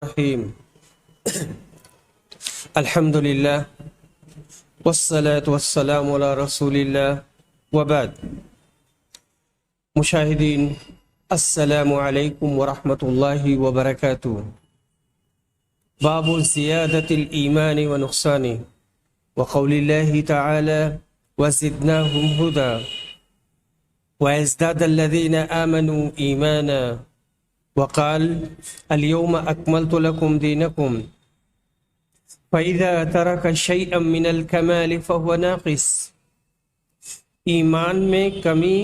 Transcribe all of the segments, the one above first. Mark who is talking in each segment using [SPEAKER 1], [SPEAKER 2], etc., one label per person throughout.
[SPEAKER 1] الرحيم الحمد لله والصلاة والسلام على رسول الله وبعد مشاهدين السلام عليكم ورحمة الله وبركاته باب زيادة الإيمان ونقصانه وقول الله تعالى وزدناهم هدى ويزداد الذين آمنوا إيمانا وقال اليوم أكملت لكم دينكم فإذا ترك شيئا من الكمال فهو ناقص. ایمان میں کمی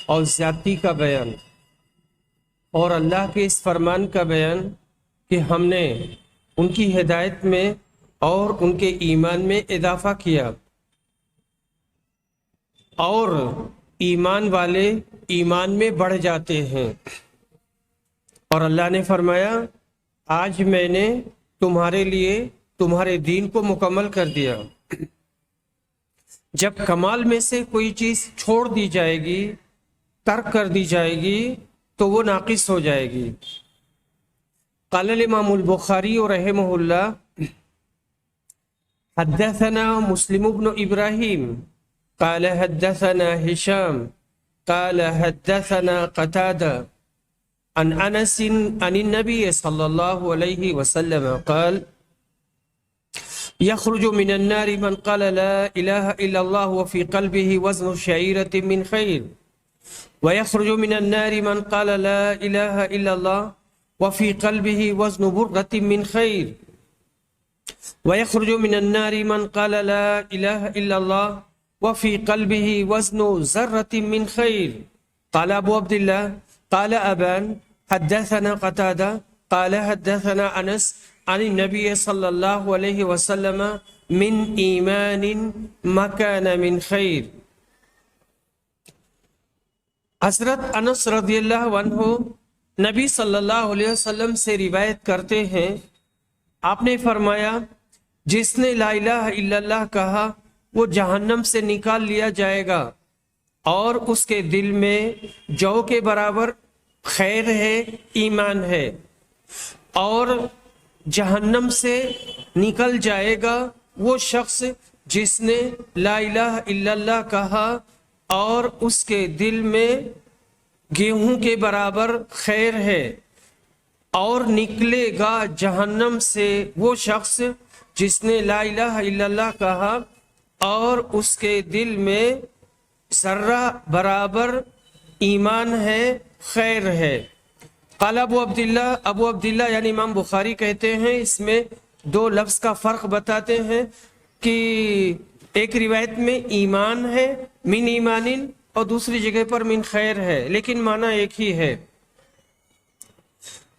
[SPEAKER 1] اور زیادتی کا بیان اور اللہ کے اس فرمان کا بیان کہ ہم نے ان کی ہدایت میں اور ان کے ایمان میں اضافہ کیا اور ایمان والے ایمان میں بڑھ جاتے ہیں. اور اللہ نے فرمایا آج میں نے تمہارے لیے تمہارے دین کو مکمل کر دیا. جب کمال میں سے کوئی چیز چھوڑ دی جائے گی، ترک کر دی جائے گی تو وہ ناقص ہو جائے گی. قال الامام البخاری رحمہ اللہ حدثنا مسلم بن ابراہیم قال حدثنا هشام قال حدثنا قتادہ عن انس عن النبي صلى الله عليه وسلم قال يخرج من النار من قال لا اله الا الله وفي قلبه وزن شعيرة من خير ويخرج من النار من قال لا اله الا الله وفي قلبه وزن برة من خير ويخرج من النار من قال لا اله الا الله وفي قلبه وزن ذرة من خير. قال ابو عبد الله قال ابان حدثنا قتادہ قال حدثنا انس عن النبي صلی اللہ علیہ وسلم من ایمان مکان من خیر. حضرت انس رضی اللہ عنہ نبی صلی اللہ علیہ وسلم سے روایت کرتے ہیں، آپ نے فرمایا جس نے لا الہ الا اللہ کہا وہ جہنم سے نکال لیا جائے گا اور اس کے دل میں جو کے برابر خیر ہے، ایمان ہے، اور جہنم سے نکل جائے گا وہ شخص جس نے لا الہ الا اللہ کہا اور اس کے دل میں گیہوں کے برابر خیر ہے، اور نکلے گا جہنم سے وہ شخص جس نے لا الہ الا اللہ کہا اور اس کے دل میں ذرہ برابر ایمان ہے، خیر ہے. قال ابو عبداللہ یعنی امام بخاری کہتے ہیں، اس میں دو لفظ کا فرق بتاتے ہیں کہ ایک روایت میں ایمان ہے من ایمانن اور دوسری جگہ پر من خیر ہے، لیکن معنی ایک ہی ہے.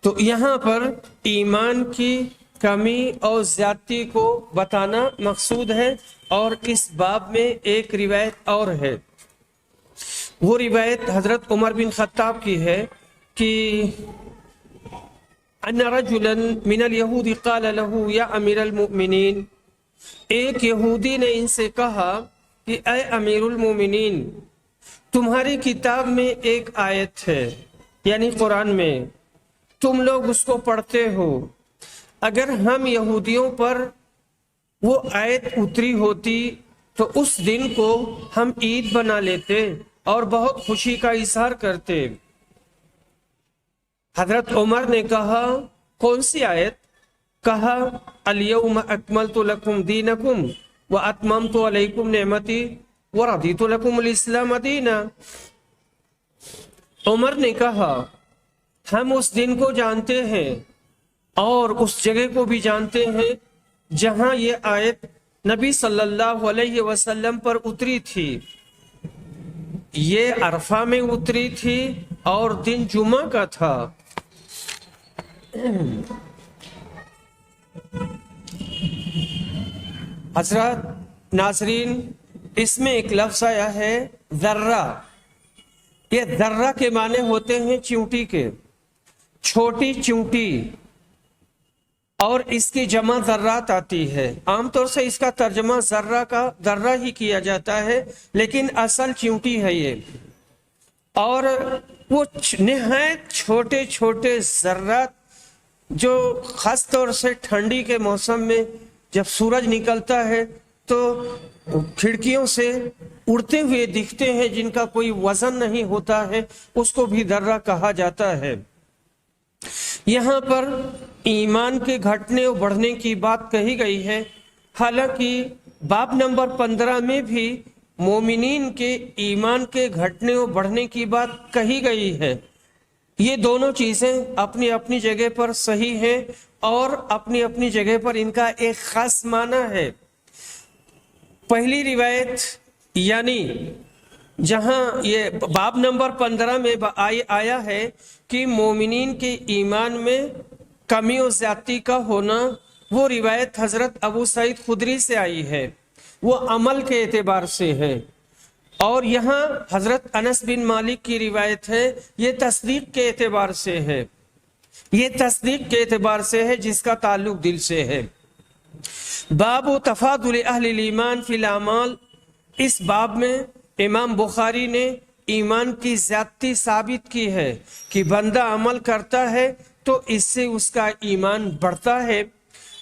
[SPEAKER 1] تو یہاں پر ایمان کی کمی اور زیادتی کو بتانا مقصود ہے. اور اس باب میں ایک روایت اور ہے، وہ روایت حضرت عمر بن خطاب کی ہے کہ ان رجلا من اليہود قال له یا امیر المؤمنین، ایک یہودی نے ان سے کہا کہ اے امیر المؤمنین، تمہاری کتاب میں ایک آیت ہے یعنی قرآن میں، تم لوگ اس کو پڑھتے ہو، اگر ہم یہودیوں پر وہ آیت اتری ہوتی تو اس دن کو ہم عید بنا لیتے اور بہت خوشی کا اظہار کرتے. حضرت عمر نے کہا کون سی آیت؟ کہا الیوم اکملت لکم دینکم واتممت علیکم نعمتی ورضیت لکم الاسلام دینا. عمر نے کہا ہم اس دن کو جانتے ہیں اور اس جگہ کو بھی جانتے ہیں جہاں یہ آیت نبی صلی اللہ علیہ وسلم پر اتری تھی. یہ عرفہ میں اتری تھی اور دن جمعہ کا تھا. حضرات ناظرین، اس میں ایک لفظ آیا ہے ذرہ. یہ ذرہ کے معنی ہوتے ہیں چیونٹی کے، چھوٹی چیونٹی، اور اس کی جمع ذرات آتی ہے. عام طور سے اس کا ترجمہ ذرہ ہی کیا جاتا ہے، لیکن اصل چیونٹی ہے یہ. اور وہ نہایت چھوٹے چھوٹے ذرات جو خاص طور سے ٹھنڈی کے موسم میں جب سورج نکلتا ہے تو کھڑکیوں سے اڑتے ہوئے دکھتے ہیں جن کا کوئی وزن نہیں ہوتا ہے، اس کو بھی درہ کہا جاتا ہے۔ یہاں پر ایمان کے گھٹنے اور بڑھنے کی بات کہی گئی ہے، حالانکہ باب نمبر 15 میں بھی مومنین کے ایمان کے گھٹنے اور بڑھنے کی بات کہی گئی ہے۔ یہ دونوں چیزیں اپنی اپنی جگہ پر صحیح ہیں اور اپنی اپنی جگہ پر ان کا ایک خاص معنی ہے۔ پہلی روایت یعنی جہاں یہ باب نمبر 15 میں آیا ہے کہ مومنین کے ایمان میں کمی و زیادتی کا ہونا، وہ روایت حضرت ابو سعید خدری سے آئی ہے، وہ عمل کے اعتبار سے ہے۔ اور یہاں حضرت انس بن مالک کی روایت ہے، یہ تصدیق کے اعتبار سے ہے، یہ تصدیق کے اعتبار سے ہے جس کا تعلق دل سے ہے۔ باب تفاضل اہل الایمان فی الاعمال، اس باب میں امام بخاری نے ایمان کی زیادتی ثابت کی ہے کہ بندہ عمل کرتا ہے تو اس سے اس کا ایمان بڑھتا ہے۔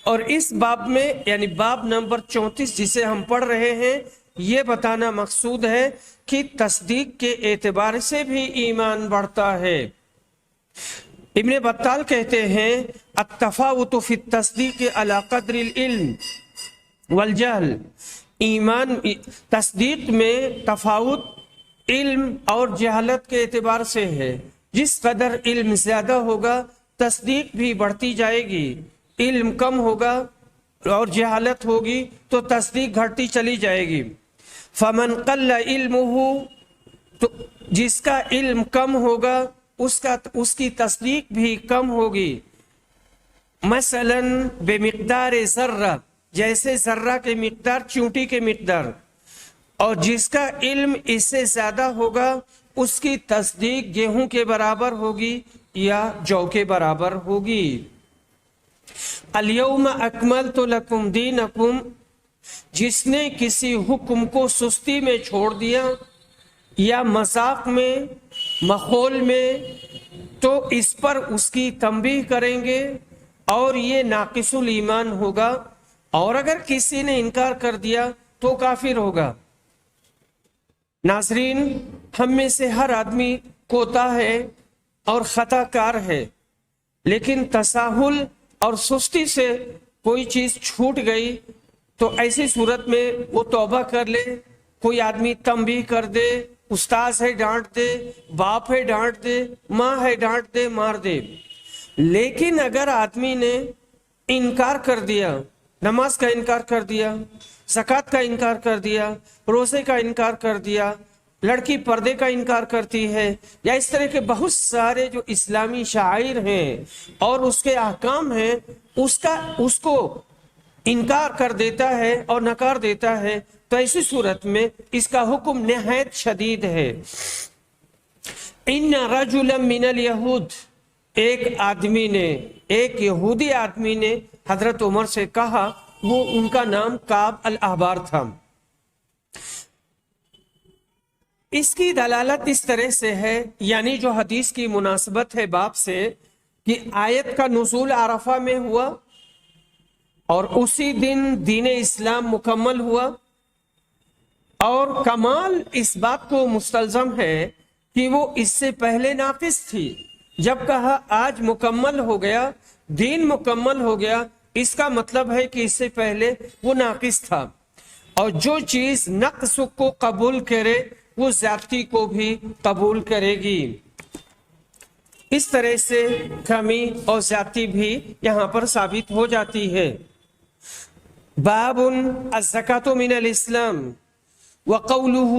[SPEAKER 1] اور اس باب میں یعنی باب نمبر 34 جسے ہم پڑھ رہے ہیں، یہ بتانا مقصود ہے کہ تصدیق کے اعتبار سے بھی ایمان بڑھتا ہے۔ ابن بطال کہتے ہیں التفاوت فی التصدیق علی قدر العلم والجہل، ایمان تصدیق میں تفاوت علم اور جہالت کے اعتبار سے ہے۔ جس قدر علم زیادہ ہوگا تصدیق بھی بڑھتی جائے گی، علم کم ہوگا اور جہالت ہوگی تو تصدیق گھٹتی چلی جائے گی۔ فمن قل علمہ، تو جس کا علم کم ہوگا اس کی تصدیق بھی کم ہوگی۔ مثلا بمقدار ذرہ، جیسے ذرہ کے مقدار، چونٹی کے مقدار، اور جس کا علم اس سے زیادہ ہوگا اس کی تصدیق گیہوں کے برابر ہوگی یا جو کے برابر ہوگی۔ الیوم اکملت لکم دینکم، جس نے کسی حکم کو سستی میں چھوڑ دیا یا مذاق میں، مخول میں، تو اس پر اس کی تنبیہ کریں گے اور یہ ناقص الایمان ہوگا، اور اگر کسی نے انکار کر دیا تو کافر ہوگا۔ ناظرین، ہم میں سے ہر آدمی کوتا ہے اور خطا کار ہے، لیکن تساہل اور سستی سے کوئی چیز چھوٹ گئی تو ایسی صورت میں وہ توبہ کر لے، کوئی آدمی تنبیہ کر دے، استاذ ہے ڈانٹ دے، باپ ہے ڈانٹ دے، ماں ہے ڈانٹ دے، مار دے۔ لیکن اگر آدمی نے انکار کر دیا، نماز کا انکار کر دیا، زکوٰۃ کا انکار کر دیا، روزے کا انکار کر دیا، لڑکی پردے کا انکار کرتی ہے، یا اس طرح کے بہت سارے جو اسلامی شعائر ہیں اور اس کے احکام ہیں، اس کو انکار کر دیتا ہے اور نکار دیتا ہے، تو ایسی صورت میں اس کا حکم نہایت شدید ہے۔ ان رجلا من الیہود، ایک یہودی آدمی نے حضرت عمر سے کہا، وہ ان کا نام کعب الاحبار تھا۔ اس کی دلالت اس طرح سے ہے، یعنی جو حدیث کی مناسبت ہے باب سے، کہ آیت کا نزول عرفہ میں ہوا اور اسی دن دین اسلام مکمل ہوا، اور کمال اس بات کو مستلزم ہے کہ وہ اس سے پہلے ناقص تھی۔ جب کہا آج مکمل ہو گیا، دین مکمل ہو گیا، اس کا مطلب ہے کہ اس سے پہلے وہ ناقص تھا، اور جو چیز نقص کو قبول کرے وہ زیادتی کو بھی قبول کرے گی۔ اس طرح سے کمی اور زیادتی بھی یہاں پر ثابت ہو جاتی ہے۔ باب الزکاة من الاسلام وقوله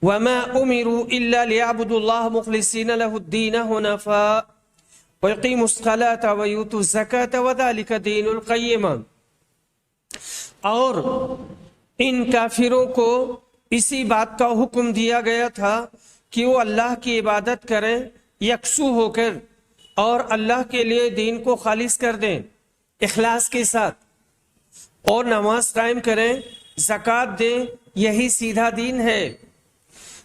[SPEAKER 1] وما امروا الا ليعبدوا الله مخلصين له الدين حنفاء ويقيموا الصلاة ويؤتوا الزكاة وذلك دين القيمة، اور ان کافروں کو اسی بات کا حکم دیا گیا تھا کہ وہ اللہ کی عبادت کریں یکسو ہو کر، اور اللہ کے لیے دین کو خالص کر دیں اخلاص کے ساتھ، اور نماز قائم کریں، زکوٰۃ دیں، یہی سیدھا دین ہے۔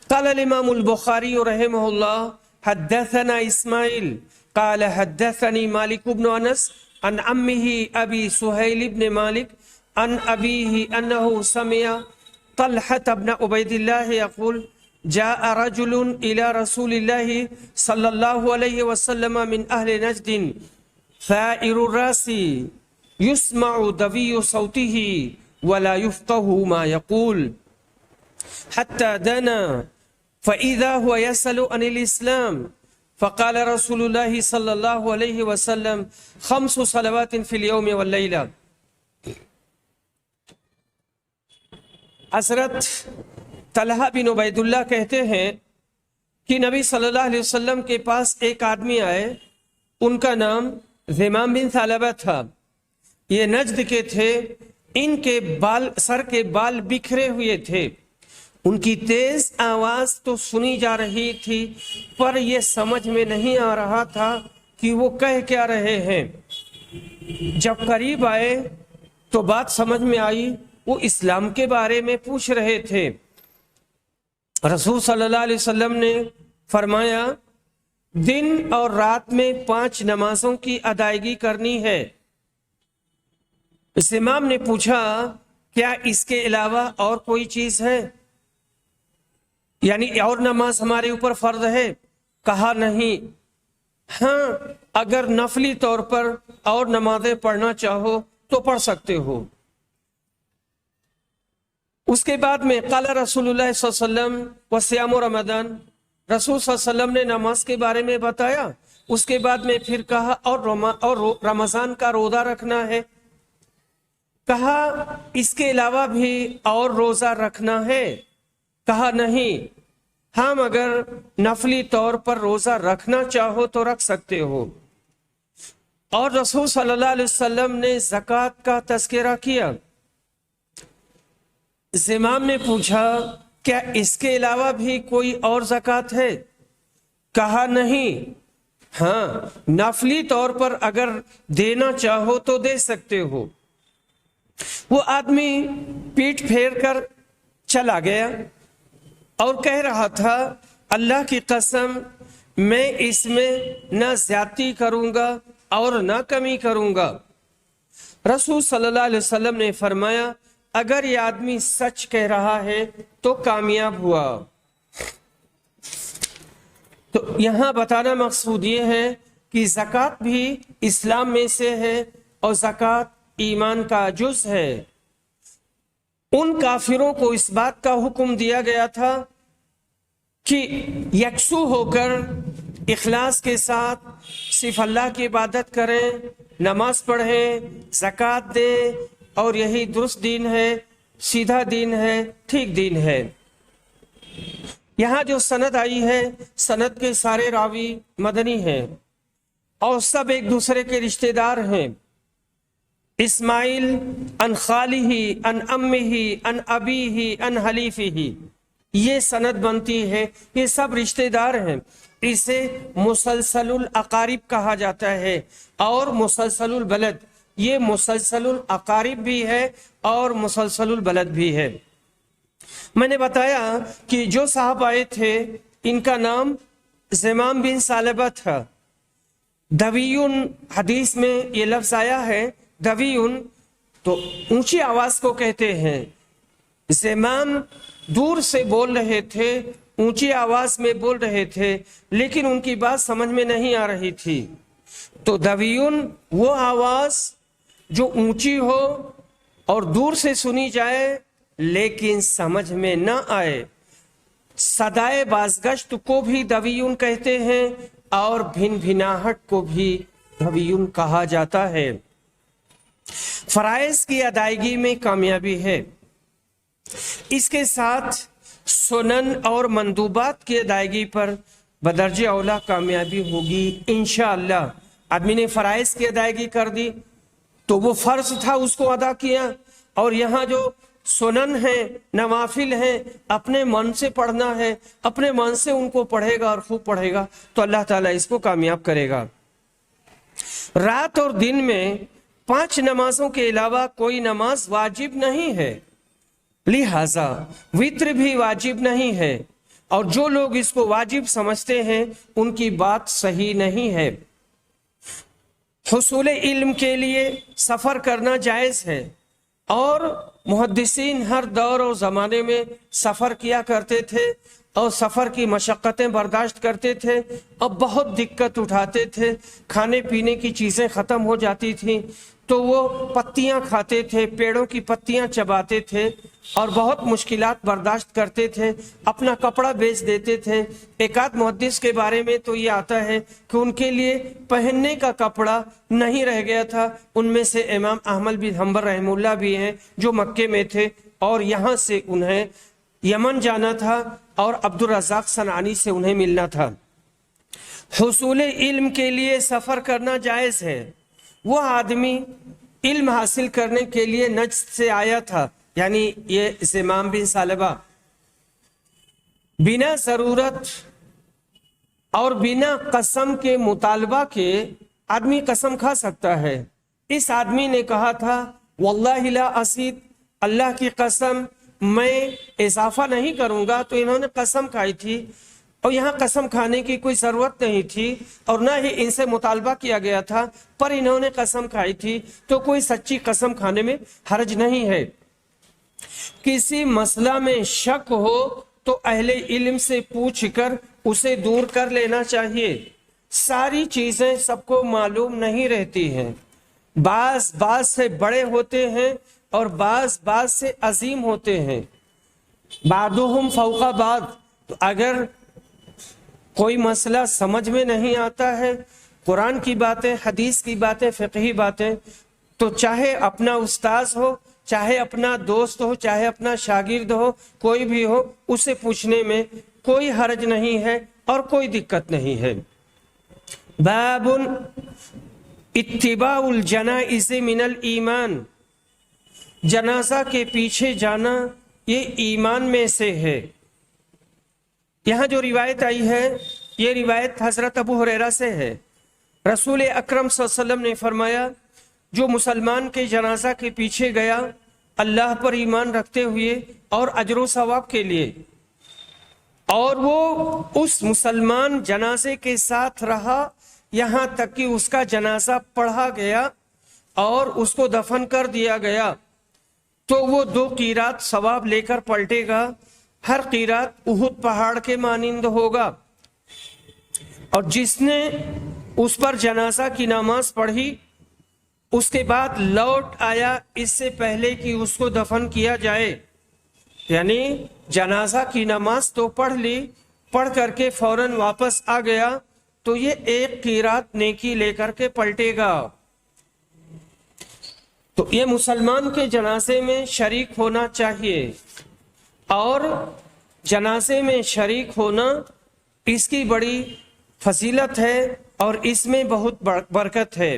[SPEAKER 1] قال الامام البخاری رحمہ اللہ حدثنا اسماعیل قال حدثني مالك بن أنس عن عمه أبي سهيل بن مالك عن أبيه أنه سمع طلحة بن عبيد الله يقول جاء رجل إلى رسول الله صلى الله عليه وسلم من أهل نجد ثائر الرأس يسمع دوي صوته ولا يفقه ما يقول حتى دنا فإذا هو يسأل عن الإسلام فقال رسول الله صلى الله عليه وسلم 5 صلوات في اليوم والليلة. حضرت طلحہ بن عبیداللہ کہتے ہیں کہ نبی صلی اللہ علیہ وسلم کے پاس ایک آدمی آئے، ان کا نام ذمام بن ثعلبہ تھا، یہ نجد کے تھے، ان کے سر کے بال بکھرے ہوئے تھے، ان کی تیز آواز تو سنی جا رہی تھی پر یہ سمجھ میں نہیں آ رہا تھا کہ وہ کہہ کیا رہے ہیں۔ جب قریب آئے تو بات سمجھ میں آئی، وہ اسلام کے بارے میں پوچھ رہے تھے۔ رسول صلی اللہ علیہ وسلم نے فرمایا دن اور رات میں 5 نمازوں کی ادائیگی کرنی ہے۔ اس امام نے پوچھا کیا اس کے علاوہ اور کوئی چیز ہے، یعنی اور نماز ہمارے اوپر فرض ہے؟ کہا نہیں، ہاں اگر نفلی طور پر اور نمازیں پڑھنا چاہو تو پڑھ سکتے ہو۔ اس کے بعد میں قال رسول اللہ صلی اللہ علیہ وسلم وصیام رمضان، رسول صلی اللہ علیہ وسلم نے نماز کے بارے میں بتایا، اس کے بعد میں پھر کہا اور رمضان کا روزہ رکھنا ہے۔ کہا اس کے علاوہ بھی اور روزہ رکھنا ہے؟ کہا نہیں، ہم اگر نفلی طور پر روزہ رکھنا چاہو تو رکھ سکتے ہو۔ اور رسول صلی اللہ علیہ وسلم نے زکوٰۃ کا تذکرہ کیا۔ زمام نے پوچھا کیا اس کے علاوہ بھی کوئی اور زکوٰۃ ہے؟ کہا نہیں، ہاں نفلی طور پر اگر دینا چاہو تو دے سکتے ہو۔ وہ آدمی پیٹ پھیر کر چلا گیا اور کہہ رہا تھا اللہ کی قسم میں اس میں نہ زیادتی کروں گا اور نہ کمی کروں گا۔ رسول صلی اللہ علیہ وسلم نے فرمایا اگر یہ آدمی سچ کہہ رہا ہے تو کامیاب ہوا۔ تو یہاں بتانا مقصود یہ ہے کہ زکوٰۃ بھی اسلام میں سے ہے اور زکوٰۃ ایمان کا جز ہے۔ ان کافروں کو اس بات کا حکم دیا گیا تھا کہ یکسو ہو کر اخلاص کے ساتھ صرف اللہ کی عبادت کریں، نماز پڑھیں، زکوٰۃ دیں، اور یہی درست دین ہے، سیدھا دین ہے، ٹھیک دین ہے۔ یہاں جو سند آئی ہے، سند کے سارے راوی مدنی ہیں اور سب ایک دوسرے کے رشتہ دار ہیں۔ اسماعیل ان خالہ ان امہ ان ابیہ ان حلیفہ، یہ سند بنتی ہے، یہ سب رشتہ دار ہیں۔ اسے مسلسل الاقارب کہا جاتا ہے اور مسلسل البلد، یہ مسلسل الاقارب بھی ہے اور مسلسل البلد بھی ہے۔ میں نے بتایا کہ جو صاحب آئے تھے ان کا نام ذمام بن ثعلبہ تھا۔ دویون حدیث میں یہ لفظ آیا ہے، دویون تو اونچی آواز کو کہتے ہیں۔ ذمام دور سے بول رہے تھے، اونچی آواز میں بول رہے تھے، لیکن ان کی بات سمجھ میں نہیں آ رہی تھی۔ تو دویون وہ آواز جو اونچی ہو اور دور سے سنی جائے لیکن سمجھ میں نہ آئے۔ صدائے بازگشت کو بھی دویون کہتے ہیں اور بھن بھناہٹ کو بھی دویون کہا جاتا ہے۔ فرائض کی ادائیگی میں کامیابی ہے، اس کے ساتھ سنن اور مندوبات کی ادائیگی پر بدرجہ اولا کامیابی ہوگی انشاءاللہ۔ آدمی نے فرائض کی ادائیگی کر دی تو وہ فرض تھا، اس کو ادا کیا، اور یہاں جو سنن ہیں، نوافل ہیں، اپنے من سے پڑھنا ہے، اپنے من سے ان کو پڑھے گا اور خوب پڑھے گا تو اللہ تعالیٰ اس کو کامیاب کرے گا۔ رات اور دن میں 5 نمازوں کے علاوہ کوئی نماز واجب نہیں ہے، لہذا وتر بھی واجب نہیں ہے، اور جو لوگ اس کو واجب سمجھتے ہیں ان کی بات صحیح نہیں ہے۔ حصول علم کے لیے سفر کرنا جائز ہے، اور محدثین ہر دور اور زمانے میں سفر کیا کرتے تھے اور سفر کی مشقتیں برداشت کرتے تھے اور بہت دقت اٹھاتے تھے، کھانے پینے کی چیزیں ختم ہو جاتی تھیں تو وہ پتیاں کھاتے تھے، پیڑوں کی پتیاں چباتے تھے اور بہت مشکلات برداشت کرتے تھے، اپنا کپڑا بیچ دیتے تھے۔ ایک آدھ محدث کے بارے میں تو یہ آتا ہے کہ ان کے لیے پہننے کا کپڑا نہیں رہ گیا تھا۔ ان میں سے امام احمد بن حنبل رحمہ اللہ بھی ہیں جو مکے میں تھے اور یہاں سے انہیں یمن جانا تھا اور عبدالرزاق صنعانی سے انہیں ملنا تھا۔ حصول علم کے لیے سفر کرنا جائز ہے۔ وہ آدمی علم حاصل کرنے کے لیے نجد سے آیا تھا، یعنی یہ زمام بن ثعلبہ، بنا ضرورت اور بنا قسم کے مطالبہ کے آدمی قسم کھا سکتا ہے۔ اس آدمی نے کہا تھا واللہ لا ازید، اللہ کی قسم میں اضافہ نہیں کروں گا، تو انہوں نے قسم کھائی تھی اور یہاں قسم کھانے کی کوئی ضرورت نہیں تھی اور نہ ہی ان سے مطالبہ کیا گیا تھا، پر انہوں نے قسم کھائی تھی تو کوئی سچی قسم کھانے میں حرج نہیں ہے۔ کسی مسئلہ میں شک ہو تو اہل علم سے پوچھ کر اسے دور کر لینا چاہیے۔ ساری چیزیں سب کو معلوم نہیں رہتی ہیں، بعض سے بڑے ہوتے ہیں اور بعض سے عظیم ہوتے ہیں، بعضهم فوق بعض۔ تو اگر کوئی مسئلہ سمجھ میں نہیں آتا ہے، قرآن کی باتیں، حدیث کی باتیں، فقہی باتیں، تو چاہے اپنا استاذ ہو، چاہے اپنا دوست ہو، چاہے اپنا شاگرد ہو، کوئی بھی ہو، اسے پوچھنے میں کوئی حرج نہیں ہے اور کوئی دقت نہیں ہے۔ باب اتباع الجنائز من الایمان، جنازہ کے پیچھے جانا یہ ایمان میں سے ہے۔ یہاں جو روایت آئی ہے یہ روایت حضرت ابو ہریرہ سے ہے۔ رسول اکرم صلی اللہ علیہ وسلم نے فرمایا جو مسلمان کے جنازہ کے پیچھے گیا اللہ پر ایمان رکھتے ہوئے اور اجر و ثواب کے لیے، اور وہ اس مسلمان جنازے کے ساتھ رہا یہاں تک کہ اس کا جنازہ پڑھا گیا اور اس کو دفن کر دیا گیا، تو وہ 2 قیرات ثواب لے کر پلٹے گا، ہر قیرات احد پہاڑ کے مانند ہوگا۔ اور جس نے اس پر جنازہ کی نماز پڑھی اس کے بعد لوٹ آیا اس سے پہلے کہ اس کو دفن کیا جائے، یعنی جنازہ کی نماز تو پڑھ لی، پڑھ کر کے فوراً واپس آ گیا تو یہ 1 قیرات نیکی لے کر کے پلٹے گا۔ تو یہ مسلمان کے جنازے میں شریک ہونا چاہیے، اور جنازے میں شریک ہونا اس کی بڑی فضیلت ہے اور اس میں بہت برکت ہے۔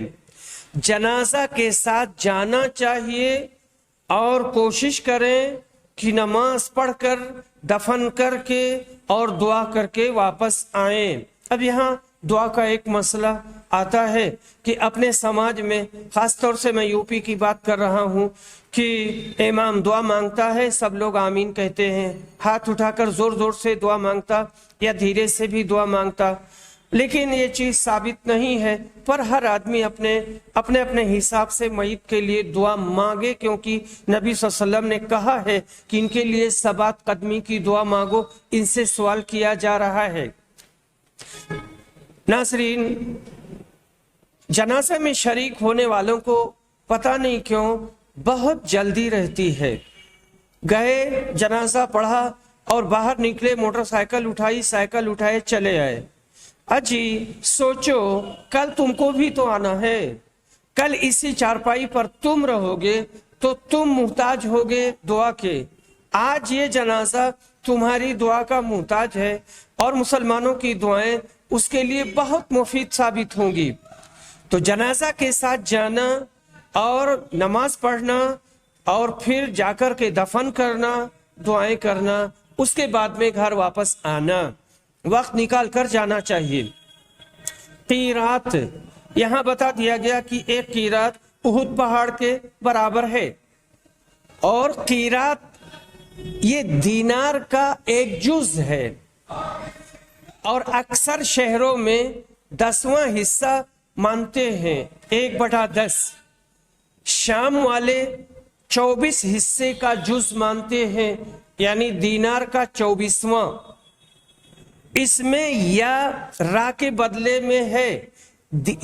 [SPEAKER 1] جنازہ کے ساتھ جانا چاہیے اور کوشش کریں کہ نماز پڑھ کر دفن کر کے اور دعا کر کے واپس آئیں۔ اب یہاں دعا کا ایک مسئلہ آتا ہے کہ اپنے سماج میں، خاص طور سے میں یو پی کی بات کر رہا ہوں، کہ امام دعا مانگتا ہے سب لوگ آمین کہتے ہیں، ہاتھ اٹھا کر زور زور سے دعا مانگتا یا دھیرے سے بھی دعا مانگتا، لیکن یہ چیز ثابت نہیں ہے۔ پر ہر آدمی اپنے اپنے حساب سے میت کے لیے دعا مانگے، کیونکہ نبی صلی اللہ علیہ وسلم نے کہا ہے کہ ان کے لیے 7 قدمی کی دعا مانگو، ان سے سوال کیا جا رہا ہے۔ ناظرین، جنازے میں شریک ہونے والوں کو پتہ نہیں کیوں بہت جلدی رہتی ہے۔ گئے، جنازہ پڑھا اور باہر نکلے، موٹر سائیکل اٹھائی، سائیکل اٹھائے، چلے آئے۔ اجی سوچو کل تم کو بھی تو آنا ہے، کل اسی چارپائی پر تم رہو گے تو تم محتاج ہوگے دعا کے۔ آج یہ جنازہ تمہاری دعا کا محتاج ہے اور مسلمانوں کی دعائیں اس کے لیے بہت مفید ثابت ہوں گی۔ تو جنازہ کے ساتھ جانا اور نماز پڑھنا اور پھر جا کر کے دفن کرنا، دعائیں کرنا، اس کے بعد میں گھر واپس آنا، وقت نکال کر جانا چاہیے۔ قیرات، یہاں بتا دیا گیا کہ 1 قیرات احد پہاڑ کے برابر ہے، اور قیرات یہ دینار کا ایک جز ہے، اور اکثر شہروں میں 10واں حصہ مانتے ہیں 1/10، شام والے 24 حصے کا جز مانتے ہیں، یعنی دینار کا 24واں۔ اس میں یا را کے بدلے میں ہے،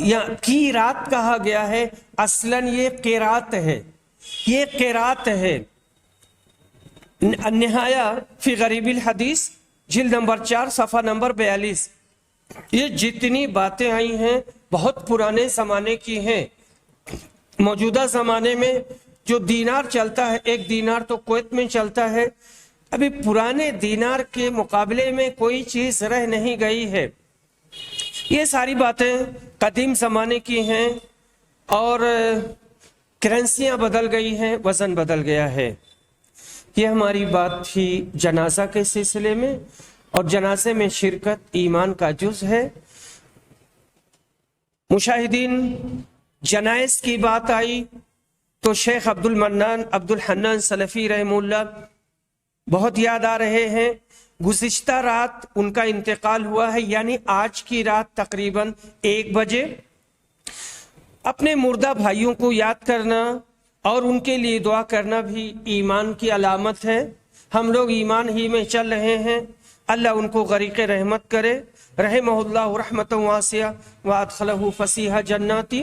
[SPEAKER 1] یا کی رات کہا گیا ہے، اصلاً یہ قرات ہے، یہ قرات ہے۔ نہایہ فی غریب الحدیث جلد نمبر 4 صفحہ نمبر 42۔ یہ جتنی باتیں آئی ہیں بہت پرانے زمانے کی ہیں۔ موجودہ زمانے میں جو دینار چلتا ہے، 1 دینار تو کویت میں چلتا ہے، ابھی پرانے دینار کے مقابلے میں کوئی چیز رہ نہیں گئی ہے۔ یہ ساری باتیں قدیم زمانے کی ہیں، اور کرنسیاں بدل گئی ہیں، وزن بدل گیا ہے۔ یہ ہماری بات تھی جنازہ کے سلسلے میں، اور جنازے میں شرکت ایمان کا جز ہے۔ مشاہدین، جنائز کی بات آئی تو شیخ عبدالحنان سلفی رحمہ اللہ بہت یاد آ رہے ہیں۔ گزشتہ رات ان کا انتقال ہوا ہے، یعنی آج کی رات تقریباً 1 بجے۔ اپنے مردہ بھائیوں کو یاد کرنا اور ان کے لیے دعا کرنا بھی ایمان کی علامت ہے۔ ہم لوگ ایمان ہی میں چل رہے ہیں، اللہ ان کو غریق رحمت کرے، رحمہ اللہ رحمت واسعہ وادخلہ فسیح جناتی۔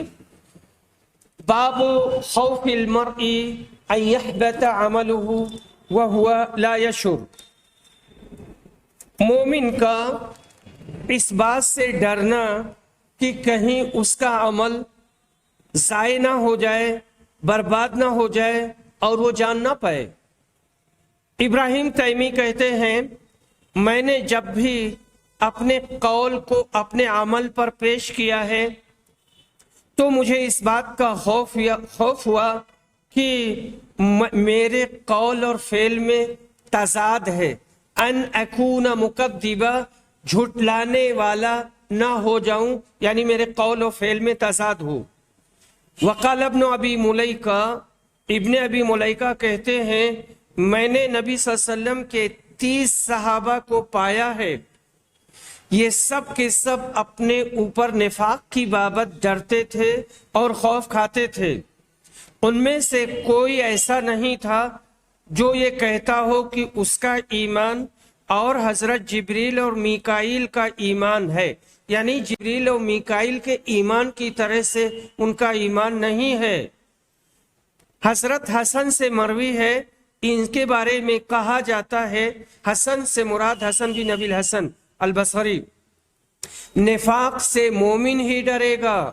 [SPEAKER 1] باب خوف المرء ان يحبط عمله وهو لا يشعر۔ مومن کا اس بات سے ڈرنا کہ کہیں اس کا عمل ضائع نہ ہو جائے، برباد نہ ہو جائے، اور وہ جان نہ پائے۔ ابراہیم تیمی کہتے ہیں، میں نے جب بھی اپنے قول کو اپنے عمل پر پیش کیا ہے تو مجھے اس بات کا خوف ہوا کہ میرے قول اور فعل میں تضاد ہے، ان اکون مکذبا، جھٹلانے والا نہ ہو جاؤں، یعنی میرے قول و فعل میں تضاد ہو۔ وقال ابن ابی ملیکہ، ابن ابی ملیکہ کہتے ہیں، میں نے نبی صلی اللہ علیہ وسلم کے 30 صحابہ کو پایا ہے، یہ سب کے سب اپنے اوپر نفاق کی بابت ڈرتے تھے اور خوف کھاتے تھے۔ ان میں سے کوئی ایسا نہیں تھا جو یہ کہتا ہو کہ اس کا ایمان اور حضرت جبریل اور میکائیل کا ایمان ہے، یعنی جبریل اور میکائیل کے ایمان کی طرح سے ان کا ایمان نہیں ہے۔ حضرت حسن سے مروی ہے، ان کے بارے میں کہا جاتا ہے، حسن سے مراد حسن بن ابی الحسن البصری، نفاق سے مومن ہی ڈرے گا،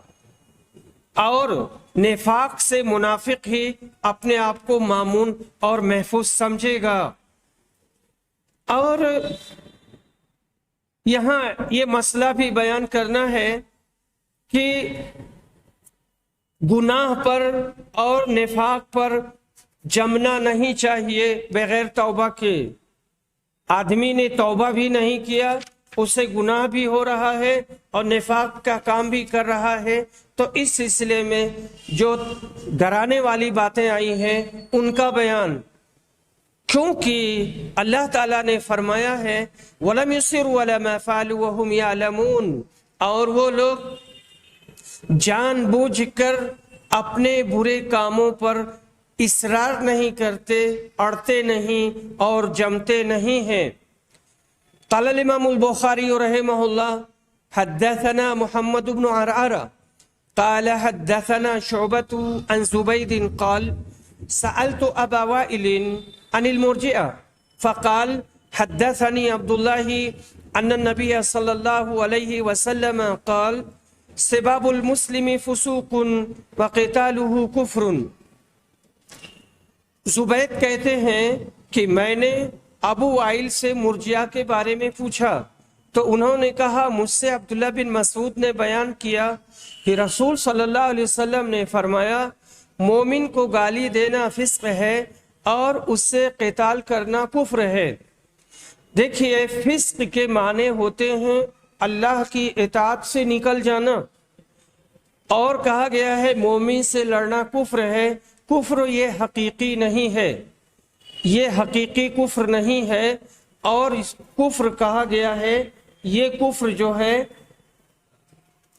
[SPEAKER 1] اور نفاق سے منافق ہی اپنے آپ کو مامون اور محفوظ سمجھے گا۔ اور یہاں یہ مسئلہ بھی بیان کرنا ہے کہ گناہ پر اور نفاق پر جمنا نہیں چاہیے بغیر توبہ کے۔ آدمی نے توبہ بھی نہیں کیا، اسے گناہ بھی ہو رہا ہے اور نفاق کا کام بھی کر رہا ہے، تو اس سلسلے میں جو ڈرانے والی باتیں آئی ہیں ان کا بیان، کیونکہ اللہ تعالیٰ نے فرمایا ہے وَلَمْ يُصِرُّوا عَلَىٰ مَا فَعَلُوا وَهُمْ يَعْلَمُونَ، اور وہ لوگ جان بوجھ کر اپنے برے کاموں پر اصرار نہیں کرتے، اڑتے نہیں اور جمتے نہیں ہیں۔ قال الامام البخاری رحمہ اللہ حدثنا محمد بن عرعرہ قال حدثنا شعبة عن زبید قال سألت ابا وائل عن المرجئہ فقال حدثني عبد الله ان النبي صلی اللہ علیہ وسلم قال سباب المسلم فسوق وقتاله کفر۔ زبید کہتے ہیں کہ میں نے ابو وائل سے مرجیہ کے بارے میں پوچھا تو انہوں نے کہا، مجھ سے عبداللہ بن مسعود نے بیان کیا کہ رسول صلی اللہ علیہ وسلم نے فرمایا، مومن کو گالی دینا فسق ہے اور اس سے قتال کرنا کفر ہے۔ دیکھیے، فسق کے معنی ہوتے ہیں اللہ کی اطاعت سے نکل جانا، اور کہا گیا ہے مومن سے لڑنا کفر ہے۔ کفر یہ حقیقی نہیں ہے، یہ حقیقی کفر نہیں ہے، اور اس کفر کہا گیا ہے، یہ کفر جو ہے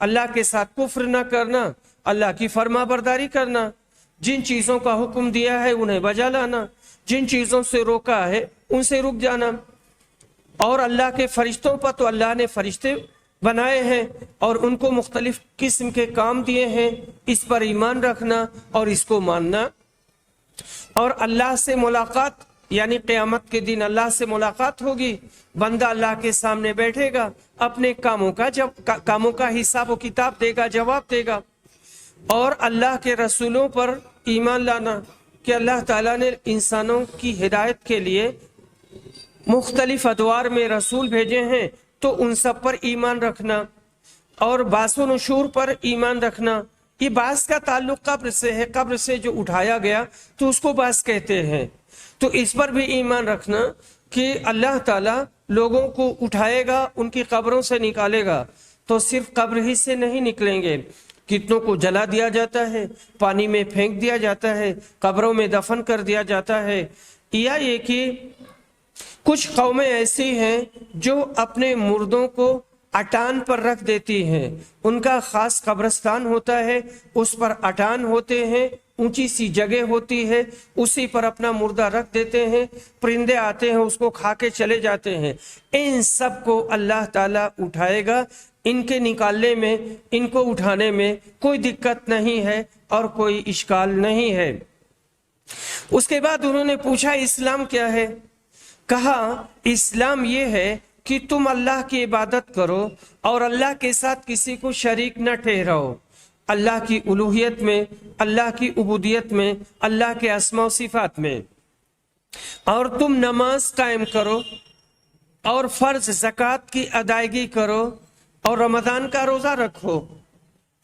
[SPEAKER 1] اللہ کے ساتھ کفر نہ کرنا، اللہ کی فرما برداری کرنا، جن چیزوں کا حکم دیا ہے انہیں بجا لانا، جن چیزوں سے روکا ہے ان سے رک جانا۔ اور اللہ کے فرشتوں پر تو اللہ نے فرشتے بنائے ہیں اور ان کو مختلف قسم کے کام دیے ہیں، اس پر ایمان رکھنا اور اس کو ماننا۔ اور اللہ سے ملاقات، یعنی قیامت کے دن اللہ سے ملاقات ہوگی، بندہ اللہ کے سامنے بیٹھے گا، اپنے کاموں کا حساب و کتاب دے گا، جواب دے گا۔ اور اللہ کے رسولوں پر ایمان لانا کہ اللہ تعالیٰ نے انسانوں کی ہدایت کے لیے مختلف ادوار میں رسول بھیجے ہیں، تو ان سب پر ایمان رکھنا۔ اور بعث و نشور پر ایمان رکھنا۔ یہ بعث کا تعلق قبر سے ہے، قبر سے جو اٹھایا گیا تو اس کو بعث کہتے ہیں، تو اس پر بھی ایمان رکھنا کہ اللہ تعالیٰ لوگوں کو اٹھائے گا، ان کی قبروں سے نکالے گا، تو صرف قبر ہی سے نہیں نکلیں گے، کتنوں کو جلا دیا جاتا ہے، پانی میں پھینک دیا جاتا ہے، قبروں میں دفن کر دیا جاتا ہے۔ یا یہ کہ کچھ قومیں ایسی ہیں جو اپنے مردوں کو اٹان پر رکھ دیتی ہیں، ان کا خاص قبرستان ہوتا ہے، اس پر اٹان ہوتے ہیں، اونچی سی جگہ ہوتی ہے، اسی پر اپنا مردہ رکھ دیتے ہیں، پرندے آتے ہیں اس کو کھا کے چلے جاتے ہیں۔ ان سب کو اللہ تعالیٰ اٹھائے گا، ان کے نکالنے میں، ان کو اٹھانے میں کوئی دقت نہیں ہے اور کوئی اشکال نہیں ہے۔ اس کے بعد انہوں نے پوچھا اسلام کیا ہے؟ کہا اسلام یہ ہے کہ تم اللہ کی عبادت کرو اور اللہ کے ساتھ کسی کو شریک نہ ٹھہراؤ، اللہ کی الوہیت میں، اللہ کی عبودیت میں، اللہ کے اسماء و صفات میں، اور تم نماز قائم کرو اور فرض زکوٰۃ کی ادائیگی کرو اور رمضان کا روزہ رکھو۔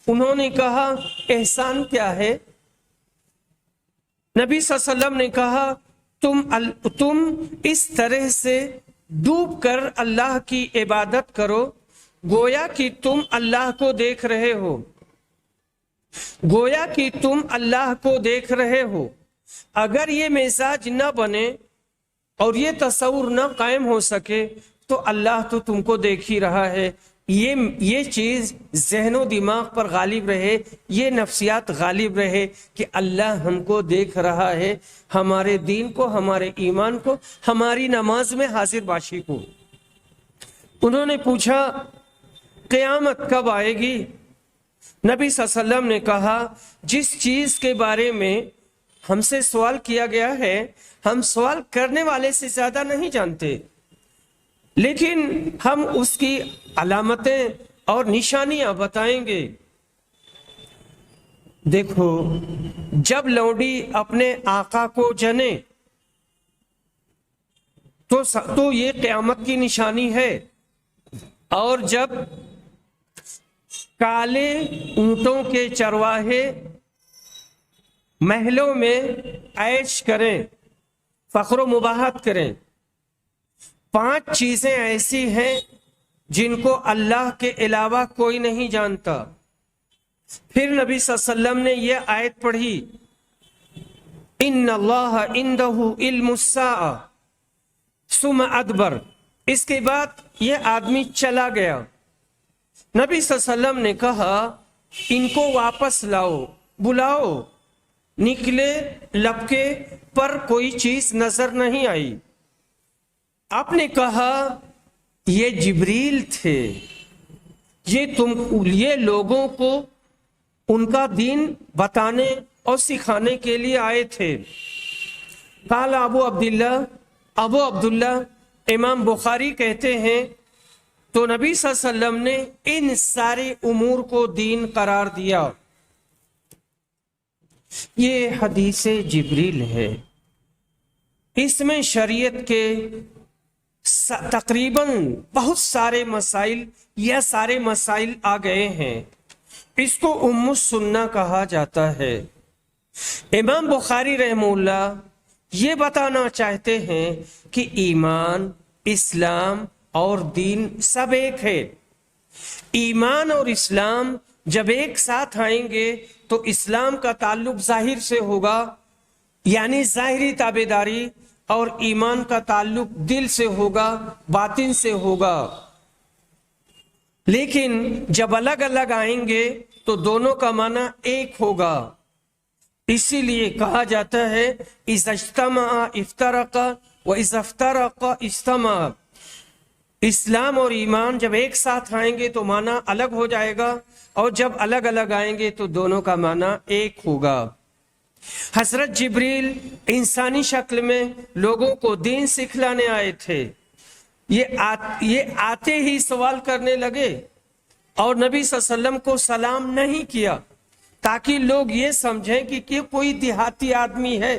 [SPEAKER 1] انہوں نے کہا احسان کیا ہے؟ نبی صلی اللہ علیہ وسلم نے کہا تم اس طرح سے ڈوب کر اللہ کی عبادت کرو گویا کہ تم اللہ کو دیکھ رہے ہو، گویا کہ تم اللہ کو دیکھ رہے ہو۔ اگر یہ مزاج نہ بنے اور یہ تصور نہ قائم ہو سکے تو اللہ تو تم کو دیکھ ہی رہا ہے۔ یہ چیز ذہن و دماغ پر غالب رہے، یہ نفسیات غالب رہے کہ اللہ ہم کو دیکھ رہا ہے، ہمارے دین کو، ہمارے ایمان کو، ہماری نماز میں حاضر باشی کو۔ انہوں نے پوچھا قیامت کب آئے گی؟ نبی صلی اللہ علیہ وسلم نے کہا جس چیز کے بارے میں ہم سے سوال کیا گیا ہے ہم سوال کرنے والے سے زیادہ نہیں جانتے، لیکن ہم اس کی علامتیں اور نشانیاں بتائیں گے۔ دیکھو، جب لونڈی اپنے آقا کو جنے تو یہ قیامت کی نشانی ہے، اور جب کالے اونٹوں کے چرواہے محلوں میں عیش کریں، فخر و مباحت کریں، 5 چیزیں ایسی ہیں جن کو اللہ کے علاوہ کوئی نہیں جانتا۔ پھر نبی صلی اللہ علیہ وسلم نے یہ آیت پڑھی ان اللہ عندہ علم الساعہ ثم ادبر۔ اس کے بعد یہ آدمی چلا گیا۔ نبی صلی اللہ علیہ وسلم نے کہا ان کو واپس لاؤ، بلاؤ۔ نکلے، لپکے پر کوئی چیز نظر نہیں آئی۔ آپ نے کہا یہ جبریل تھے، یہ لوگوں کو ان کا دین بتانے اور سکھانے کے لیے آئے تھے۔ قال ابو عبداللہ امام بخاری کہتے ہیں تو نبی صلی اللہ علیہ وسلم نے ان سارے امور کو دین قرار دیا۔ یہ حدیث جبریل ہے، اس میں شریعت کے تقریباً بہت سارے مسائل یا سارے مسائل آ گئے ہیں۔ اس کو ام السنہ کہا جاتا ہے۔ امام بخاری رحمہ اللہ یہ بتانا چاہتے ہیں کہ ایمان، اسلام اور دین سب ایک ہے۔ ایمان اور اسلام جب ایک ساتھ آئیں گے تو اسلام کا تعلق ظاہر سے ہوگا، یعنی ظاہری تابعداری، اور ایمان کا تعلق دل سے ہوگا، باطن سے ہوگا۔ لیکن جب الگ الگ آئیں گے تو دونوں کا معنی ایک ہوگا. اسی لیے کہا جاتا ہے اذا اجتمع افترق و اذا افترق اجتمع. اسلام اور ایمان جب ایک ساتھ آئیں گے تو معنی الگ ہو جائے گا، اور جب الگ الگ آئیں گے تو دونوں کا معنی ایک ہوگا. حضرت جبریل انسانی شکل میں لوگوں کو دین سکھلانے آئے تھے. یہ آتے ہی سوال کرنے لگے اور نبی صلی اللہ علیہ وسلم کو سلام نہیں کیا، تاکہ لوگ یہ سمجھیں کہ کوئی دیہاتی آدمی ہے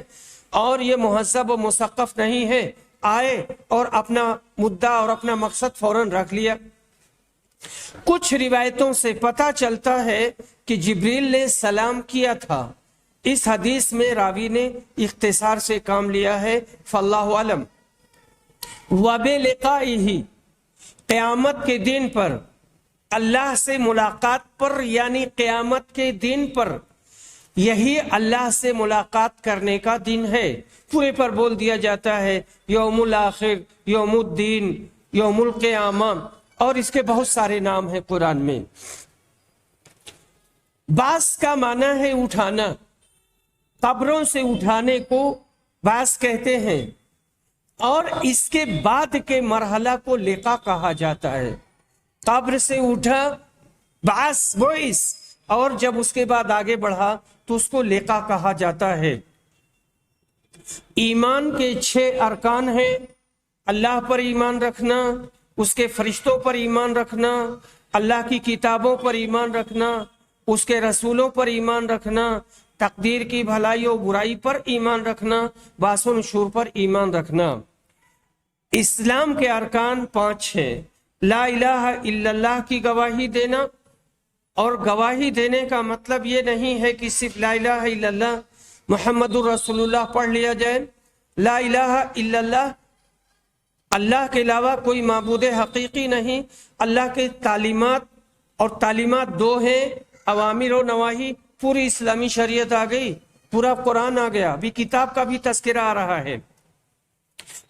[SPEAKER 1] اور یہ مہذب و مثقف نہیں ہے. آئے اور اپنا مدعا اور اپنا مقصد فوراً رکھ لیا. کچھ روایتوں سے پتہ چلتا ہے کہ جبریل نے سلام کیا تھا. اس حدیث میں راوی نے اختصار سے کام لیا ہے، فاللہ علم. وَبِلِقَائِهِ، قیامت کے دن پر، اللہ سے ملاقات پر، یعنی قیامت کے دن پر، یہی اللہ سے ملاقات کرنے کا دن ہے. پورے پر بول دیا جاتا ہے یوم الاخر، یوم الدین، یوم القیامہ، اور اس کے بہت سارے نام ہیں قرآن میں. بعث کا معنی ہے اٹھانا. قبروں سے اٹھانے کو بعث کہتے ہیں، اور اس کے بعد کے مرحلہ کو لقا کہا جاتا ہے. قبر سے اٹھا، بعث، بعث، اور جب اس کے بعد آگے بڑھا تو اس کو لقا کہا جاتا ہے. ایمان کے 6 ارکان ہیں: اللہ پر ایمان رکھنا، اس کے فرشتوں پر ایمان رکھنا، اللہ کی کتابوں پر ایمان رکھنا، اس کے رسولوں پر ایمان رکھنا، تقدیر کی بھلائی و برائی پر ایمان رکھنا، بعث و نشور پر ایمان رکھنا. اسلام کے ارکان 5 ہیں: لا الہ الا اللہ کی گواہی دینا، اور گواہی دینے کا مطلب یہ نہیں ہے کہ صرف لا الہ الا اللہ محمد الرسول اللہ پڑھ لیا جائے. لا الہ الا اللہ، اللہ کے علاوہ کوئی معبود حقیقی نہیں. اللہ کے تعلیمات، اور تعلیمات 2 ہیں: اوامر و نواہی. پوری اسلامی شریعت آ گئی، پورا قرآن آ گیا، ابھی کتاب کا بھی تذکرہ آ رہا ہے.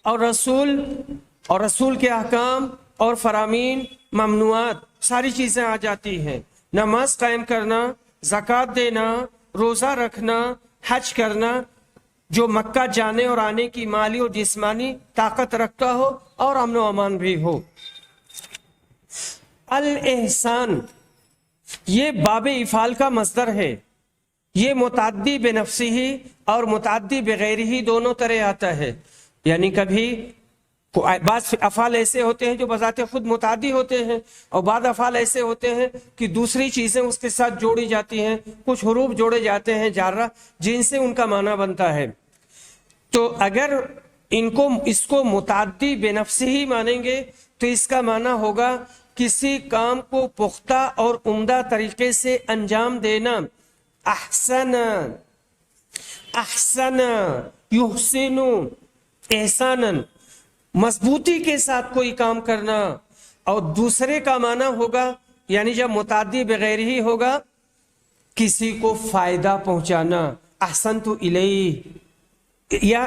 [SPEAKER 1] اور رسول کے احکام اور فرامین، ممنوعات، ساری چیزیں آ جاتی ہیں. نماز قائم کرنا، زکوٰۃ دینا، روزہ رکھنا، حج کرنا، جو مکہ جانے اور آنے کی مالی اور جسمانی طاقت رکھتا ہو اور امن و امان بھی ہو. الاحسان، یہ باب افعال کا مصدر ہے. یہ متعدی بنفسی ہی اور متعدی بغیر ہی دونوں طرح آتا ہے. یعنی کبھی بعض افعال ایسے ہوتے ہیں جو بذات خود متعدی ہوتے ہیں، اور بعض افعال ایسے ہوتے ہیں کہ دوسری چیزیں اس کے ساتھ جوڑی جاتی ہیں، کچھ حروف جوڑے جاتے ہیں جارہ، جن سے ان کا معنی بنتا ہے. تو اگر اس کو متعدی بنفسی ہی مانیں گے تو اس کا معنی ہوگا کسی کام کو پختہ اور عمدہ طریقے سے انجام دینا. احسن، احسن یحسن احسانا، مضبوطی کے ساتھ کوئی کام کرنا. اور دوسرے کا معنی ہوگا، یعنی جب متعدی بغیر ہی ہوگا، کسی کو فائدہ پہنچانا. احسنت الیہ، یا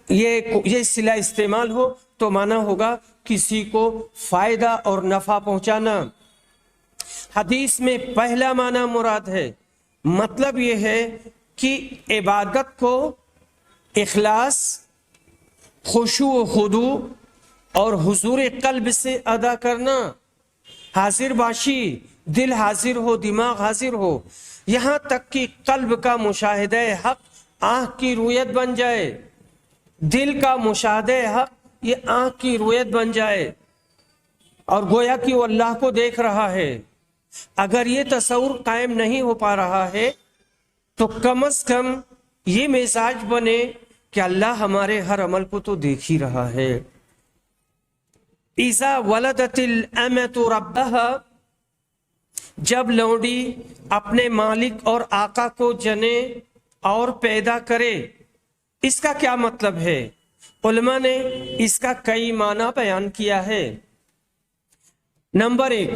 [SPEAKER 1] یہ صلہ استعمال ہو تو معنی ہوگا کسی کو فائدہ اور نفع پہنچانا. حدیث میں پہلا معنی مراد ہے، مطلب یہ ہے کہ عبادت کو اخلاص، خشوع و خضوع اور حضور قلب سے ادا کرنا. حاضر باشی، دل حاضر ہو، دماغ حاضر ہو، یہاں تک کہ قلب کا مشاہدہ حق آنکھ کی رویت بن جائے، دل کا مشاہدہ حق یہ آنکھ کی رویت بن جائے، اور گویا کہ وہ اللہ کو دیکھ رہا ہے. اگر یہ تصور قائم نہیں ہو پا رہا ہے تو کم از کم یہ مزاج بنے کہ اللہ ہمارے ہر عمل کو تو دیکھ ہی رہا ہے. اذا ولدت الامۃ ربها، جب لونڈی اپنے مالک اور آقا کو جنے اور پیدا کرے. اس کا کیا مطلب ہے؟ علماء نے اس کا کئی معنی بیان کیا ہے. نمبر 1،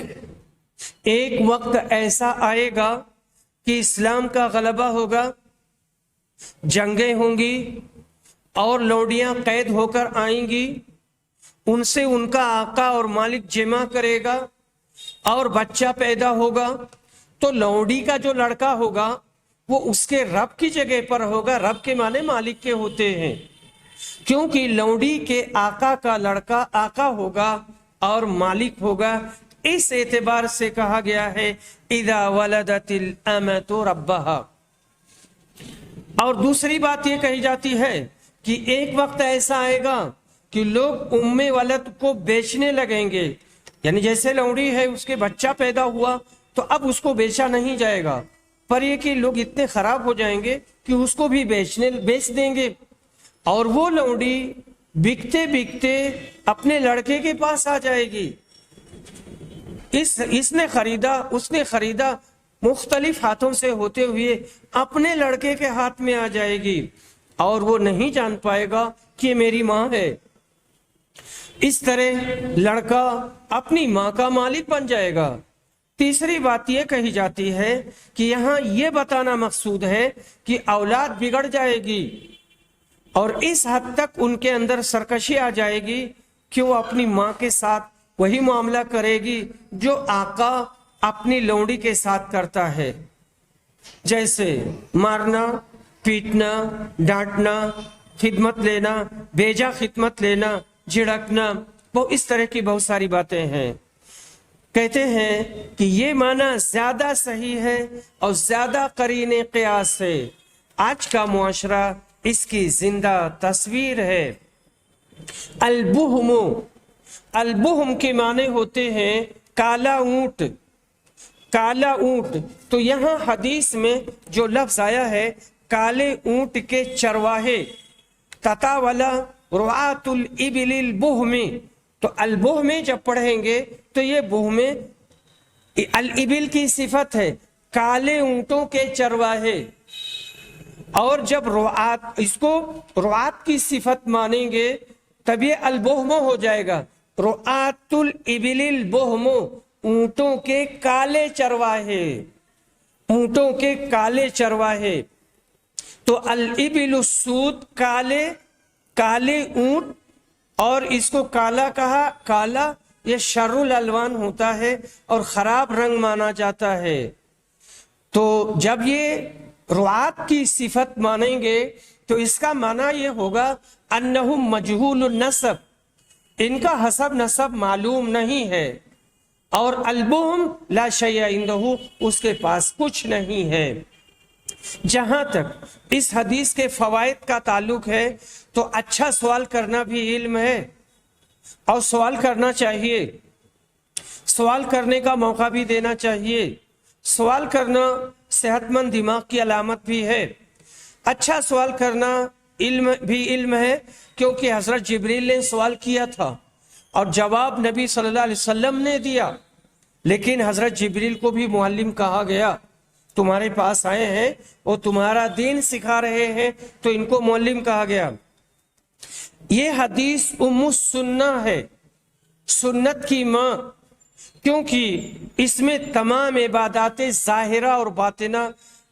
[SPEAKER 1] ایک وقت ایسا آئے گا کہ اسلام کا غلبہ ہوگا، جنگیں ہوں گی اور لوڈیاں قید ہو کر آئیں گی، ان سے ان کا آقا اور مالک جمع کرے گا اور بچہ پیدا ہوگا تو لونڈی کا جو لڑکا ہوگا وہ اس کے رب کی جگہ پر ہوگا. رب کے معنی مالک کے ہوتے ہیں, کیونکہ لونڈی کے آقا کا لڑکا آقا ہوگا اور مالک ہوگا. اس اعتبار سے کہا گیا ہے اذا ولدت الامۃ ربها. اور دوسری بات یہ کہی جاتی ہے کہ ایک وقت ایسا آئے گا کہ لوگ ام ولد کو بیچنے لگیں گے. یعنی جیسے لونڈی ہے, اس کے بچہ پیدا ہوا تو اب اس کو بیچا نہیں جائے گا, پر یہ کہ لوگ اتنے خراب ہو جائیں گے کہ اس کو بھی بیچ دیں گے, اور وہ لونڈی بکتے بکتے اپنے لڑکے کے پاس آ جائے گی. اس نے خریدا, اس نے خریدا, مختلف ہاتھوں سے ہوتے ہوئے اپنے لڑکے کے ہاتھ میں آ جائے گی, اور وہ نہیں جان پائے گا کہ میری ماں ہے. اس طرح لڑکا اپنی ماں کا مالک بن جائے گا. تیسری بات یہ کہی جاتی ہے کہ یہاں یہ بتانا مقصود ہے کہ اولاد بگڑ جائے گی, اور اس حد تک ان کے اندر سرکشی آ جائے گی کہ وہ اپنی ماں کے ساتھ وہی معاملہ کرے گی جو آقا اپنی لونڈی کے ساتھ کرتا ہے, جیسے مارنا, پیٹنا, ڈانٹنا, خدمت لینا, بیجا خدمت لینا, جھڑکنا, وہ اس طرح کی بہت ساری باتیں ہیں. کہتے ہیں کہ یہ معنی زیادہ صحیح ہے اور زیادہ قرین قیاس ہے. آج کا معاشرہ اس کی زندہ تصویر ہے. البہم, البہم کے معنی ہوتے ہیں کالا اونٹ, کالا اونٹ. تو یہاں حدیث میں جو لفظ آیا ہے کالے اونٹ کے چرواہے, تطاولا رعاۃ الابل البہم, تو البہم جب پڑھیں گے تو یہ بہم الابل کی صفت ہے, کالے اونٹوں کے چرواہے. اور جب رعاۃ, اس کو رعاۃ کی صفت مانیں گے تب یہ البہم ہو جائے گا. رعاۃ الابل البہم, اونٹوں کے کالے چرواہے, اونٹوں کے کالے چرواہے. تو الابل السود, کالے, کالے اونٹ, اور اس کو کالا کہا. کالا یہ شر الالوان ہوتا ہے اور خراب رنگ مانا جاتا ہے. تو جب یہ رعاۃ کی صفت مانیں گے تو اس کا معنی یہ ہوگا انہم مجہول النسب, ان کا حسب نسب معلوم نہیں ہے. اور البہم لا شیء عندہ, اس کے پاس کچھ نہیں ہے. جہاں تک اس حدیث کے فوائد کا تعلق ہے تو اچھا سوال کرنا بھی علم ہے, اور سوال کرنا چاہیے. سوال کرنے کا موقع بھی دینا چاہیے. سوال کرنا صحت مند دماغ کی علامت بھی ہے. اچھا سوال کرنا علم بھی علم ہے, کیونکہ حضرت جبریل نے سوال کیا تھا اور جواب نبی صلی اللہ علیہ وسلم نے دیا. لیکن حضرت جبریل کو بھی معلم کہا گیا, تمہارے پاس آئے ہیں وہ تمہارا دین سکھا رہے ہیں, تو ان کو معلم کہا گیا. یہ حدیث ام السنہ ہے, سنت کی ماں, کیونکہ اس میں تمام عبادات ظاہرہ اور باطنہ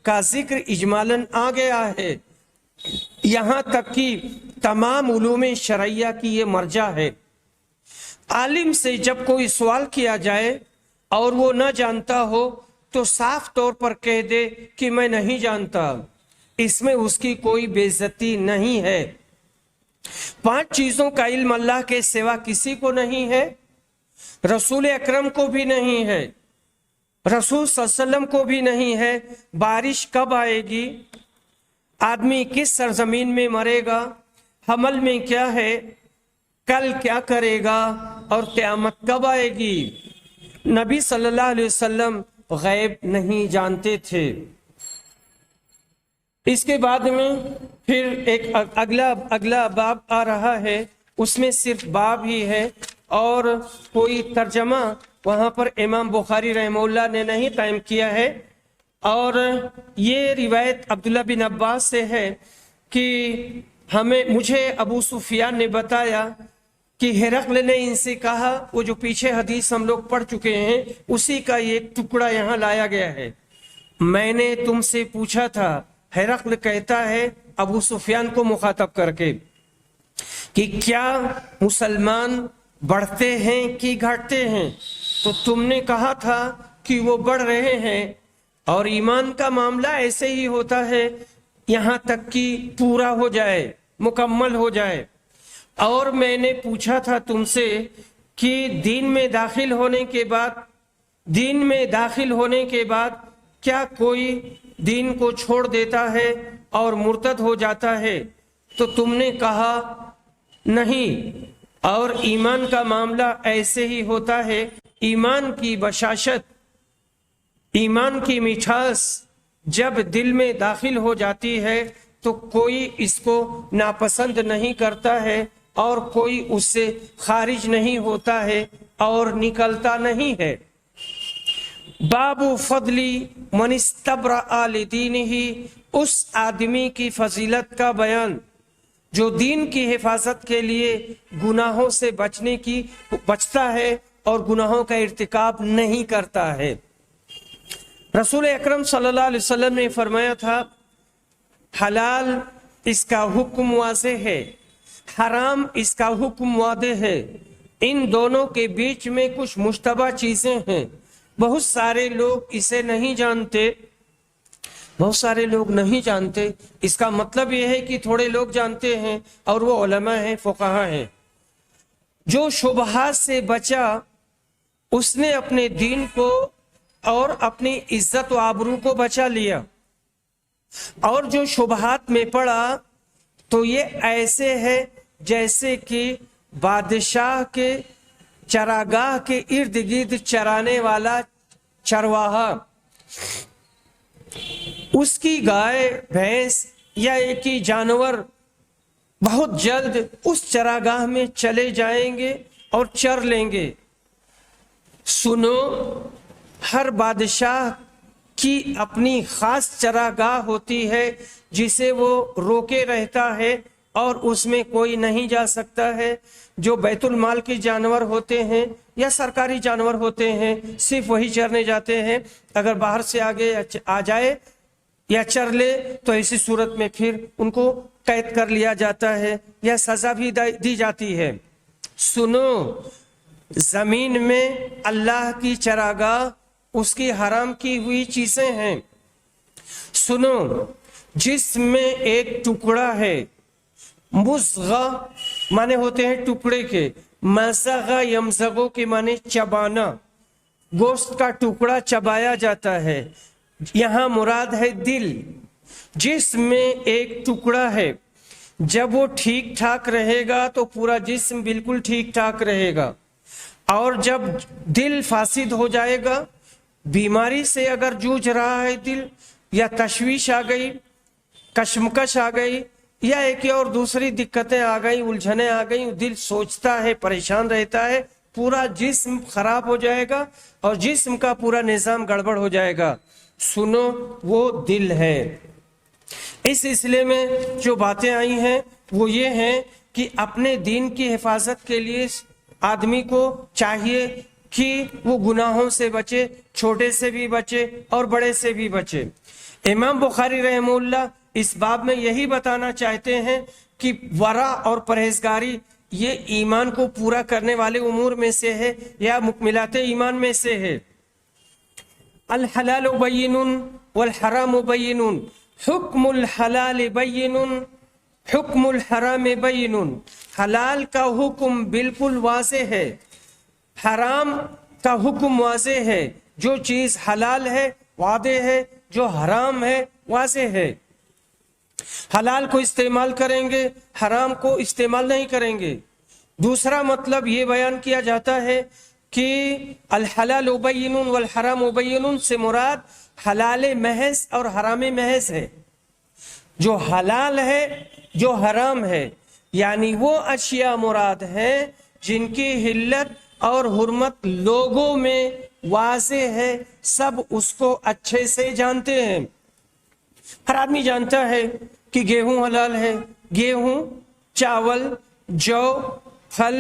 [SPEAKER 1] کا ذکر اجمالاً آ گیا ہے. یہاں تک کہ تمام علوم شرعیہ کی یہ مرجع ہے. عالم سے جب کوئی سوال کیا جائے اور وہ نہ جانتا ہو تو صاف طور پر کہہ دے کہ میں نہیں جانتا, اس میں اس کی کوئی بے عزتی نہیں ہے. 5 چیزوں کا علم اللہ کے سوا کسی کو نہیں ہے, رسول اکرم کو بھی نہیں ہے, رسول صلی اللہ علیہ وسلم کو بھی نہیں ہے. بارش کب آئے گی, آدمی کس سرزمین میں مرے گا, حمل میں کیا ہے, کل کیا کرے گا, اور قیامت کب آئے گی. نبی صلی اللہ علیہ وسلم غیب نہیں جانتے تھے. اس کے بعد میں پھر ایک اگلا باب آ رہا ہے, اس میں صرف باب ہی ہے اور کوئی ترجمہ وہاں پر امام بخاری رحمہ اللہ نے نہیں قائم کیا ہے. اور یہ روایت عبداللہ بن عباس سے ہے کہ مجھے ابو سفیان نے بتایا کہ ہرقل نے ان سے کہا, وہ جو پیچھے حدیث ہم لوگ پڑھ چکے ہیں اسی کا ایک ٹکڑا یہاں لایا گیا ہے. میں نے تم سے پوچھا تھا, ہرقل کہتا ہے ابو سفیان کو مخاطب کر کے, کہ کیا مسلمان بڑھتے ہیں کہ گھٹتے ہیں. تو تم نے کہا تھا کہ وہ بڑھ رہے ہیں، اور ایمان کا معاملہ ایسے ہی ہوتا ہے یہاں تک کہ پورا ہو جائے، مکمل ہو جائے۔ اور میں نے پوچھا تھا تم سے کہ دین میں داخل ہونے کے بعد کیا کوئی دین کو چھوڑ دیتا ہے اور مرتد ہو جاتا ہے؟ تو تم نے کہا نہیں، اور ایمان کا معاملہ ایسے ہی ہوتا ہے۔ ایمان کی بشاشت، ایمان کی مٹھاس جب دل میں داخل ہو جاتی ہے تو کوئی اس کو ناپسند نہیں کرتا ہے اور کوئی اس سے خارج نہیں ہوتا ہے اور نکلتا نہیں ہے۔ باب فضلی من استبرأ لدینہ، اس آدمی کی فضیلت کا بیان جو دین کی حفاظت کے لیے گناہوں سے بچتا ہے اور گناہوں کا ارتکاب نہیں کرتا ہے۔ رسول اکرم صلی اللہ علیہ وسلم نے فرمایا تھا، حلال اس کا حکم واضح ہے، حرام اس کا حکم واضح ہے، ان دونوں کے بیچ میں کچھ مشتبہ چیزیں ہیں، بہت سارے لوگ اسے نہیں جانتے، بہت سارے لوگ نہیں جانتے۔ اس کا مطلب یہ ہے کہ تھوڑے لوگ جانتے ہیں اور وہ علماء ہیں، فقہاء ہیں۔ جو شبہات سے بچا اس نے اپنے دین کو اور اپنی عزت و آبرو کو بچا لیا، اور جو شبہات میں پڑا تو یہ ایسے ہے جیسے کہ بادشاہ کے چراگاہ کے ارد گرد چرانے والا چرواہا اس کی گائے بھینس یا ایک ہی جانور بہت جلد اس چراگاہ میں چلے جائیں گے اور چر لیں گے۔ سنو، ہر بادشاہ کی اپنی خاص چراگاہ ہوتی ہے جسے وہ روکے رہتا ہے اور اس میں کوئی نہیں جا سکتا ہے۔ جو بیت المال کے جانور ہوتے ہیں یا سرکاری جانور ہوتے ہیں صرف وہی چرنے جاتے ہیں، اگر باہر سے آگے آ جائے یا چر لے تو ایسی صورت میں پھر ان کو قید کر لیا جاتا ہے یا سزا بھی دی جاتی ہے۔ سنو، زمین میں اللہ کی چراگاہ اس کی حرام کی ہوئی چیزیں ہیں۔ سنو، جس میں ایک ٹکڑا ہے، مزغہ معنی ہوتے ہیں ٹکڑے کے، مزغہ یمزغو کے معنی چبانا، گوشت کا ٹکڑا چبایا جاتا ہے۔ یہاں مراد ہے دل، جس میں ایک ٹکڑا ہے، جب وہ ٹھیک ٹھاک رہے گا تو پورا جسم بالکل ٹھیک ٹھاک رہے گا، اور جب دل فاسد ہو جائے گا، بیماری سے اگر جوجھ رہا ہے دل، یا تشویش آ گئی، کشمکش آ گئی، یا ایک اور دوسری دقتیں آ گئی، الجھنیں آ گئی، دل سوچتا ہے، پریشان رہتا ہے، پورا جسم خراب ہو جائے گا اور جسم کا پورا نظام گڑبڑ ہو جائے گا۔ سنو، وہ دل ہے۔ اس سلسلے میں جو باتیں آئی ہیں وہ یہ ہیں کہ اپنے دین کی حفاظت کے لیے آدمی کو چاہیے کہ وہ گناہوں سے بچے، چھوٹے سے بھی بچے اور بڑے سے بھی بچے۔ امام بخاری رحمہ اللہ اس باب میں یہی بتانا چاہتے ہیں کہ ورع اور پرہیزگاری یہ ایمان کو پورا کرنے والے امور میں سے ہے یا مکملات ایمان میں سے ہے۔ الحلال بین والحرام بین، حکم الحلال بین حکم الحرام بین، حلال کا حکم بالکل واضح ہے، حرام کا حکم واضح ہے۔ جو چیز حلال ہے واضح ہے، جو حرام ہے واضح ہے۔ حلال کو استعمال کریں گے، حرام کو استعمال نہیں کریں گے۔ دوسرا مطلب یہ بیان کیا جاتا ہے کہ الحلال بین والحرام بین سے مراد حلال محض اور حرام محض ہے۔ جو حلال ہے، جو حرام ہے، یعنی وہ اشیاء مراد ہیں جن کی حلت اور حرمت لوگوں میں واضح ہے، سب اس کو اچھے سے جانتے ہیں۔ ہر آدمی جانتا ہے کہ گیہوں حلال ہے، گیہوں، چاول، جو، پھل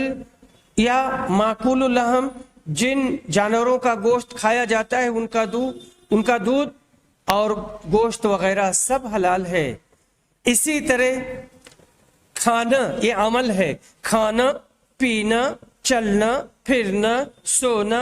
[SPEAKER 1] یا معقول اللحم جن جانوروں کا گوشت کھایا جاتا ہے ان کا دودھ اور گوشت وغیرہ سب حلال ہے۔ اسی طرح کھانا یہ عمل ہے، کھانا، پینا، چلنا، پھرنا، سونا،